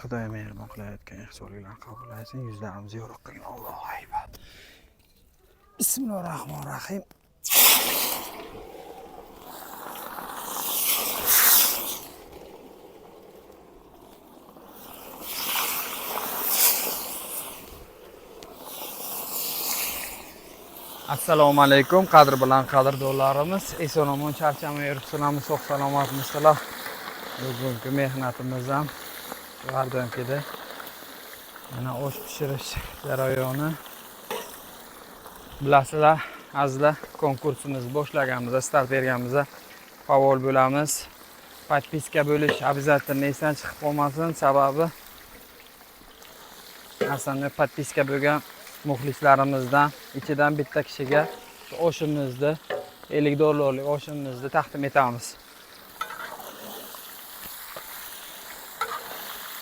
Xudoyim mehribon qilayotgan ehsonlarni qabul etsin. Yuzlarimizni yorug' qilsin. Allohu akbar. Bismillahirrohmanirrohim. Assalomu alaykum, qadr bilan qadrdonlarimiz. Eson-omon charchamay yuribsizlarmi, sog' salomatmisizlar? Bugungi mehnatimiz ham vardonchida. Mana osh pishirish jarayoni. Bilasizlar, azizlar, konkursimiz boshlaganmiz, start berganmiz. Favol bo'lamiz. Podpiska bo'lish обязательно esdan chiqib qolmasin, sababi aslida podpiska bo'lgan muxlislarimizdan ichidan bitta kishiga oshimizni $50 oshimizni taqdim etamiz.